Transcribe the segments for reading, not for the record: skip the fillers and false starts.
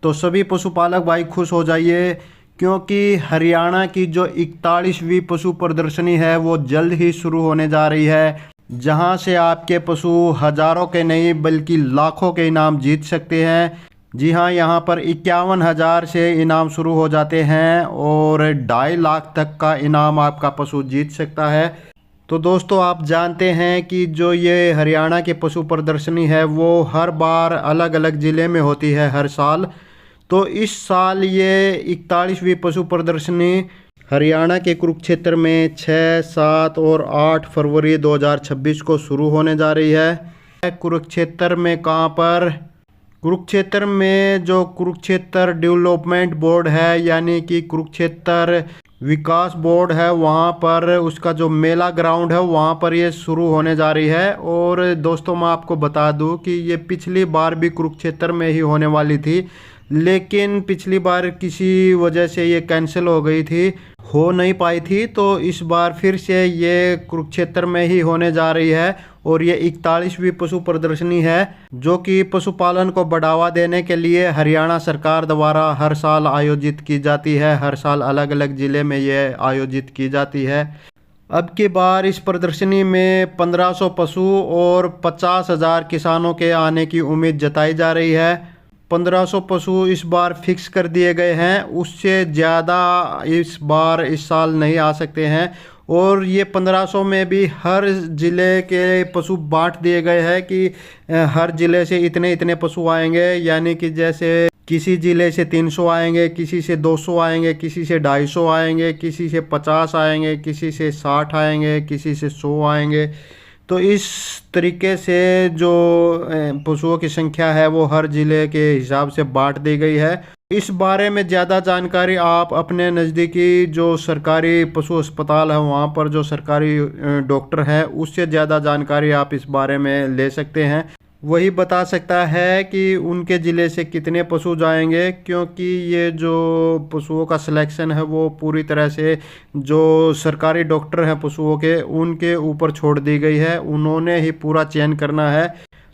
तो सभी पशुपालक भाई खुश हो जाइए, क्योंकि हरियाणा की जो 41वीं पशु प्रदर्शनी है वो जल्द ही शुरू होने जा रही है, जहां से आपके पशु हजारों के नहीं बल्कि लाखों के इनाम जीत सकते हैं। जी हाँ, यहाँ पर 51,000 से इनाम शुरू हो जाते हैं और 2.5 लाख तक का इनाम आपका पशु जीत सकता है। तो दोस्तों, आप जानते हैं कि जो ये हरियाणा की पशु प्रदर्शनी है वो हर बार अलग अलग ज़िले में होती है हर साल। तो इस साल ये 41वीं पशु प्रदर्शनी हरियाणा के कुरुक्षेत्र में 6, 7 और 8 फरवरी 2026 को शुरू होने जा रही है। कुरुक्षेत्र में कहाँ पर? कुरुक्षेत्र में जो कुरुक्षेत्र डेवलपमेंट बोर्ड है, यानी कि कुरुक्षेत्र विकास बोर्ड है, वहाँ पर उसका जो मेला ग्राउंड है वहाँ पर ये शुरू होने जा रही है। और दोस्तों, मैं आपको बता दूं कि ये पिछली बार भी कुरुक्षेत्र में ही होने वाली थी, लेकिन पिछली बार किसी वजह से ये कैंसिल हो गई थी, हो नहीं पाई थी। तो इस बार फिर से ये कुरुक्षेत्र में ही होने जा रही है और ये 41वीं पशु प्रदर्शनी है, जो कि पशुपालन को बढ़ावा देने के लिए हरियाणा सरकार द्वारा हर साल आयोजित की जाती है। हर साल अलग अलग ज़िले में ये आयोजित की जाती है। अब की बार इस प्रदर्शनी में 1500 पशु और 50,000 किसानों के आने की उम्मीद जताई जा रही है। 1500 पशु इस बार फिक्स कर दिए गए हैं, उससे ज़्यादा इस साल नहीं आ सकते हैं। और ये 1500 में भी हर ज़िले के पशु बांट दिए गए हैं कि हर ज़िले से इतने इतने पशु आएंगे, यानी कि जैसे किसी ज़िले से 300 आएंगे, किसी से 200 आएंगे, किसी से 250 आएंगे, किसी से 50 आएंगे, किसी से 60 आएंगे, किसी से 100 आएंगे। तो इस तरीके से जो पशुओं की संख्या है वो हर ज़िले के हिसाब से बांट दी गई है। इस बारे में ज़्यादा जानकारी आप अपने नज़दीकी जो सरकारी पशु अस्पताल है वहाँ पर जो सरकारी डॉक्टर है उससे ज़्यादा जानकारी आप इस बारे में ले सकते हैं। वही बता सकता है कि उनके ज़िले से कितने पशु जाएंगे, क्योंकि ये जो पशुओं का सिलेक्शन है वो पूरी तरह से जो सरकारी डॉक्टर हैं पशुओं के उनके ऊपर छोड़ दी गई है। उन्होंने ही पूरा चयन करना है,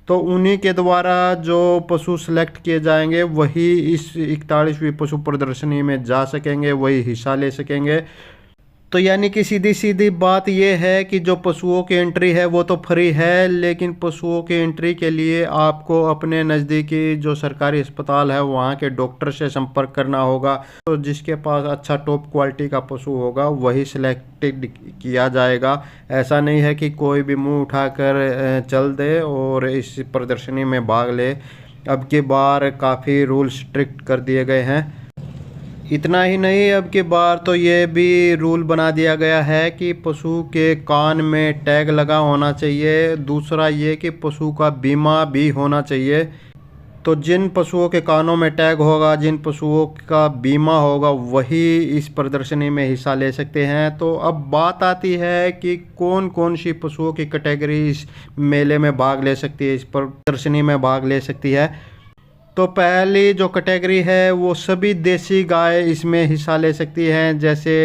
तो उन्हीं के द्वारा जो पशु सेलेक्ट किए जाएंगे वही इस 41वीं पशु प्रदर्शनी में जा सकेंगे, वही हिस्सा ले सकेंगे। तो यानी कि सीधी सीधी बात यह है कि जो पशुओं की एंट्री है वो तो फ्री है, लेकिन पशुओं की एंट्री के लिए आपको अपने नज़दीकी जो सरकारी अस्पताल है वहाँ के डॉक्टर से संपर्क करना होगा। तो जिसके पास अच्छा टॉप क्वालिटी का पशु होगा वही सिलेक्टेड किया जाएगा। ऐसा नहीं है कि कोई भी मुंह उठाकर चल दे और इस प्रदर्शनी में भाग ले। अब की बार काफ़ी रूल स्ट्रिक्ट कर दिए गए हैं। इतना ही नहीं, अब की बार तो ये भी रूल बना दिया गया है कि पशु के कान में टैग लगा होना चाहिए। दूसरा ये कि पशु का बीमा भी होना चाहिए। तो जिन पशुओं के कानों में टैग होगा, जिन पशुओं का बीमा होगा, वही इस प्रदर्शनी में हिस्सा ले सकते हैं। तो अब बात आती है कि कौन कौन सी पशुओं की कैटेगरी इस मेले में भाग ले सकती है, इस प्रदर्शनी में भाग ले सकती है। तो पहली जो कैटेगरी है वो सभी देसी गाय इसमें हिस्सा ले सकती हैं, जैसे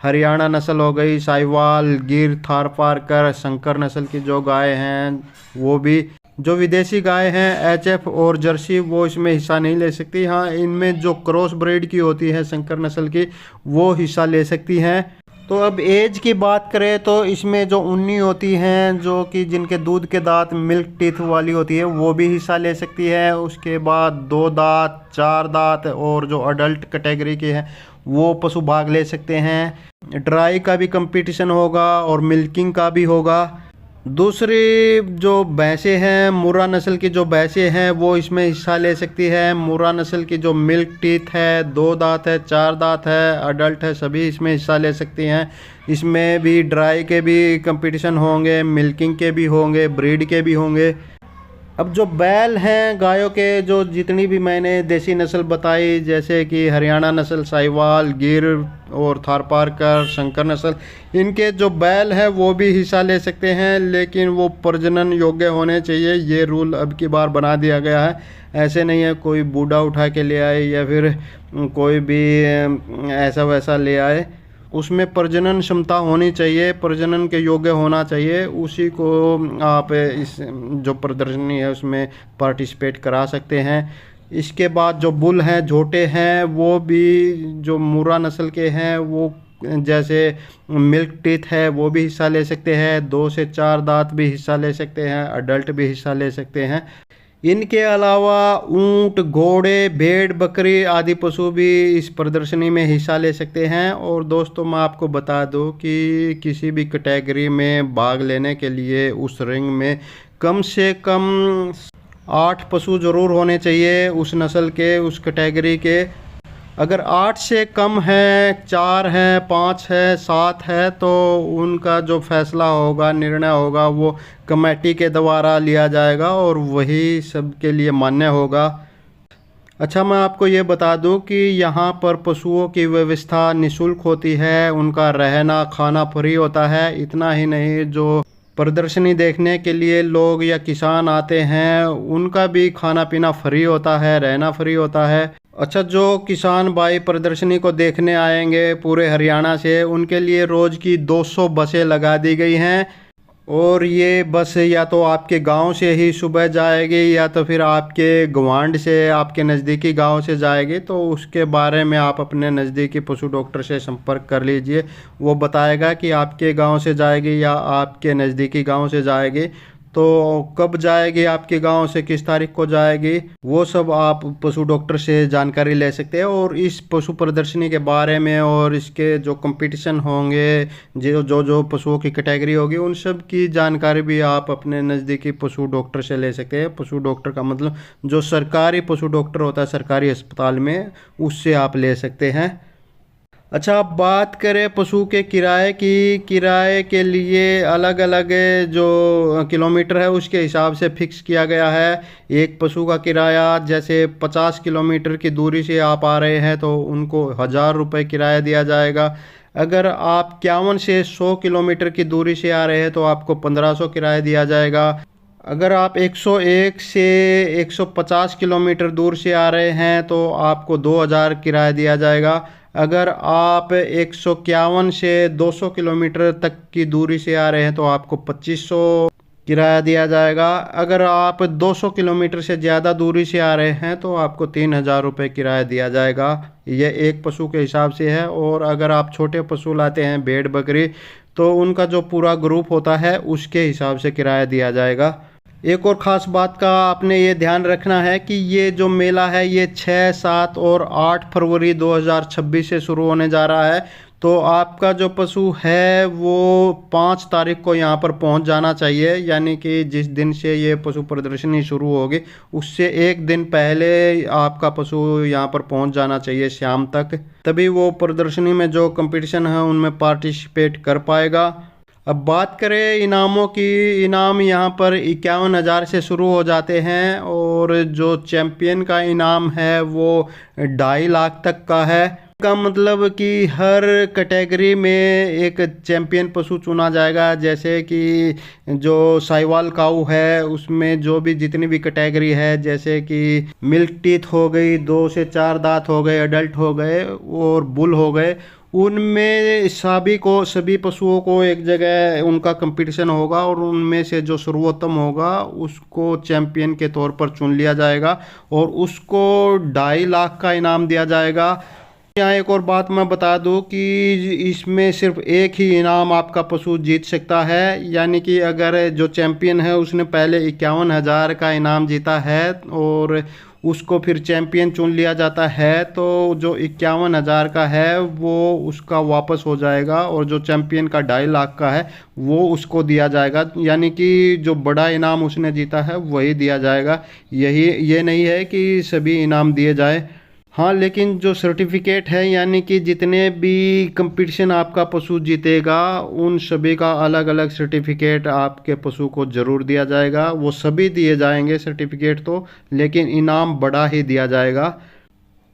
हरियाणा नस्ल हो गई, साहिवाल, गिर, थारपारकर, शंकर नस्ल की जो गाय हैं वो भी। जो विदेशी गाय हैं एचएफ और जर्सी वो इसमें हिस्सा नहीं ले सकती। हाँ, इनमें जो क्रॉस ब्रीड की होती है शंकर नस्ल की वो हिस्सा ले सकती हैं। तो अब एज की बात करें तो इसमें जो उन्नी होती हैं, जो कि जिनके दूध के दांत मिल्क टीथ वाली होती है, वो भी हिस्सा ले सकती है। उसके बाद 2 दांत, 4 दांत और जो अडल्ट कैटेगरी के हैं वो पशु भाग ले सकते हैं। ड्राई का भी कंपटीशन होगा और मिल्किंग का भी होगा। दूसरी जो भैंसें हैं, मुर्रा नस्ल की जो भैंसें हैं वो इसमें हिस्सा ले सकती है। मुर्रा नस्ल की जो मिल्क टीथ है, 2 दांत है, 4 दांत है, अडल्ट है, सभी इसमें हिस्सा ले सकती हैं। इसमें भी ड्राई के भी कंपटीशन होंगे, मिल्किंग के भी होंगे, ब्रीड के भी होंगे। अब जो बैल हैं गायों के, जो जितनी भी मैंने देसी नस्ल बताई, जैसे कि हरियाणा नस्ल, साहिवाल, गिर और थारपारकर, शंकर नस्ल, इनके जो बैल है वो भी हिस्सा ले सकते हैं, लेकिन वो प्रजनन योग्य होने चाहिए। ये रूल अब की बार बना दिया गया है। ऐसे नहीं है कोई बूढ़ा उठा के ले आए या फिर कोई भी ऐसा वैसा ले आए। उसमें प्रजनन क्षमता होनी चाहिए, प्रजनन के योग्य होना चाहिए, उसी को आप इस जो प्रदर्शनी है उसमें पार्टिसिपेट करा सकते हैं। इसके बाद जो बुल हैं, झोटे हैं, वो भी जो मुर्रा नस्ल के हैं, वो जैसे मिल्क टीथ है वो भी हिस्सा ले सकते हैं, 2 से 4 दांत भी हिस्सा ले सकते हैं, अडल्ट भी हिस्सा ले सकते हैं। इनके अलावा ऊंट, घोड़े, भेड़, बकरी आदि पशु भी इस प्रदर्शनी में हिस्सा ले सकते हैं। और दोस्तों मैं आपको बता दूं कि किसी भी कैटेगरी में भाग लेने के लिए उस रिंग में कम से कम 8 पशु ज़रूर होने चाहिए उस नस्ल के, उस कैटेगरी के। अगर 8 से कम है, 4 है, 5 है, 7 है, तो उनका जो फैसला होगा, निर्णय होगा, वो कमेटी के द्वारा लिया जाएगा और वही सबके लिए मान्य होगा। अच्छा, मैं आपको ये बता दूं कि यहाँ पर पशुओं की व्यवस्था निःशुल्क होती है, उनका रहना खाना फ्री होता है। इतना ही नहीं, जो प्रदर्शनी देखने के लिए लोग या किसान आते हैं उनका भी खाना पीना फ्री होता है, रहना फ्री होता है। अच्छा, जो किसान भाई प्रदर्शनी को देखने आएंगे पूरे हरियाणा से, उनके लिए रोज़ की 200 बसें लगा दी गई हैं। और ये बस या तो आपके गांव से ही सुबह जाएगी या तो फिर आपके गवांड से, आपके नज़दीकी गांव से जाएगी। तो उसके बारे में आप अपने नज़दीकी पशु डॉक्टर से संपर्क कर लीजिए, वो बताएगा कि आपके गांव से जाएगी या आपके नज़दीकी गांव से जाएगी। तो कब जाएगी, आपके गांव से किस तारीख को जाएगी, वो सब आप पशु डॉक्टर से जानकारी ले सकते हैं। और इस पशु प्रदर्शनी के बारे में और इसके जो कंपटीशन होंगे, जो पशुओं की कैटेगरी होगी, उन सब की जानकारी भी आप अपने नज़दीकी पशु डॉक्टर से ले सकते हैं। पशु डॉक्टर का मतलब जो सरकारी पशु डॉक्टर होता है सरकारी अस्पताल में, उससे आप ले सकते हैं। अच्छा, अब बात करें पशु के किराए की। किराए के लिए अलग अलग जो किलोमीटर है उसके हिसाब से फिक्स किया गया है। एक पशु का किराया जैसे 50 किलोमीटर की दूरी से आप आ रहे हैं तो उनको 1000 रुपये किराया दिया जाएगा। अगर आप 51 से 100 किलोमीटर की दूरी से आ रहे हैं तो आपको 1500 किराया दिया जाएगा। अगर आप 101 से 150 किलोमीटर दूर से आ रहे हैं तो आपको 2000 किराया दिया जाएगा। अगर आप 151 से 200 किलोमीटर तक की दूरी से आ रहे हैं तो आपको 2500 किराया दिया जाएगा। अगर आप 200 किलोमीटर से ज़्यादा दूरी से आ रहे हैं तो आपको 3000 रुपये किराया दिया जाएगा। यह एक पशु के हिसाब से है। और अगर आप छोटे पशु लाते हैं, भेड़ बकरी, तो उनका जो पूरा ग्रुप होता है उसके हिसाब से किराया दिया जाएगा। एक और ख़ास बात का आपने ये ध्यान रखना है कि ये जो मेला है ये 6, 7 और 8 फरवरी 2026 से शुरू होने जा रहा है। तो आपका जो पशु है वो 5 तारीख को यहाँ पर पहुँच जाना चाहिए, यानी कि जिस दिन से ये पशु प्रदर्शनी शुरू होगी उससे एक दिन पहले आपका पशु यहाँ पर पहुँच जाना चाहिए शाम तक, तभी वो प्रदर्शनी में जो कंपटीशन है उनमें पार्टिसिपेट कर पाएगा। अब बात करें इनामों की। इनाम यहाँ पर 51,000 से शुरू हो जाते हैं और जो चैम्पियन का इनाम है वो 2.5 लाख तक का है। का मतलब कि हर कैटेगरी में एक चैम्पियन पशु चुना जाएगा। जैसे कि जो साहिवाल काऊ है उसमें जो भी जितनी भी कैटेगरी है, जैसे कि मिल्क टीथ हो गई, 2 से 4 दांत हो गए, अडल्ट हो गए और बुल हो गए, उनमें सभी पशुओं को एक जगह उनका कंपटीशन होगा और उनमें से जो सर्वोत्तम होगा उसको चैंपियन के तौर पर चुन लिया जाएगा और उसको 2.5 लाख का इनाम दिया जाएगा। यहाँ एक और बात मैं बता दूं कि इसमें सिर्फ एक ही इनाम आपका पशु जीत सकता है, यानी कि अगर जो चैंपियन है उसने पहले 51,000 का इनाम जीता है और उसको फिर चैंपियन चुन लिया जाता है तो जो 51,000 का है वो उसका वापस हो जाएगा और जो चैंपियन का 2.5 लाख का है वो उसको दिया जाएगा, यानी कि जो बड़ा इनाम उसने जीता है वही दिया जाएगा। ये नहीं है कि सभी इनाम दिए जाए। हाँ, लेकिन जो सर्टिफिकेट है, यानी कि जितने भी कंपटीशन आपका पशु जीतेगा उन सभी का अलग अलग सर्टिफिकेट आपके पशु को ज़रूर दिया जाएगा। वो सभी दिए जाएंगे सर्टिफिकेट तो, लेकिन इनाम बड़ा ही दिया जाएगा।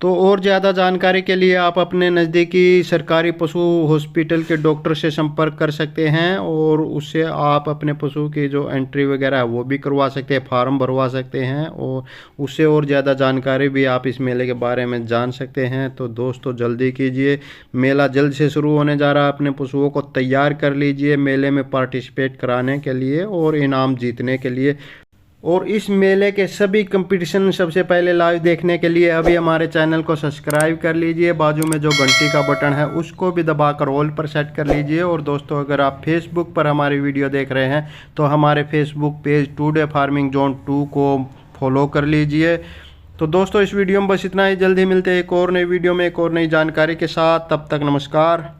तो और ज़्यादा जानकारी के लिए आप अपने नज़दीकी सरकारी पशु हॉस्पिटल के डॉक्टर से संपर्क कर सकते हैं और उससे आप अपने पशु की जो एंट्री वगैरह है वो भी करवा सकते हैं, फार्म भरवा सकते हैं और उससे और ज़्यादा जानकारी भी आप इस मेले के बारे में जान सकते हैं। तो दोस्तों जल्दी कीजिए, मेला जल्द से शुरू होने जा रहा है। अपने पशुओं को तैयार कर लीजिए मेले में पार्टिसिपेट कराने के लिए और इनाम जीतने के लिए। और इस मेले के सभी कंपटीशन सबसे पहले लाइव देखने के लिए अभी हमारे चैनल को सब्सक्राइब कर लीजिए। बाजू में जो घंटी का बटन है उसको भी दबाकर ऑल पर सेट कर लीजिए। और दोस्तों, अगर आप फेसबुक पर हमारी वीडियो देख रहे हैं तो हमारे Facebook page today farming zone 2 को फॉलो कर लीजिए। तो दोस्तों, इस वीडियो में बस इतना ही। जल्दी मिलते हैं एक और नई वीडियो में एक और नई जानकारी के साथ। तब तक नमस्कार।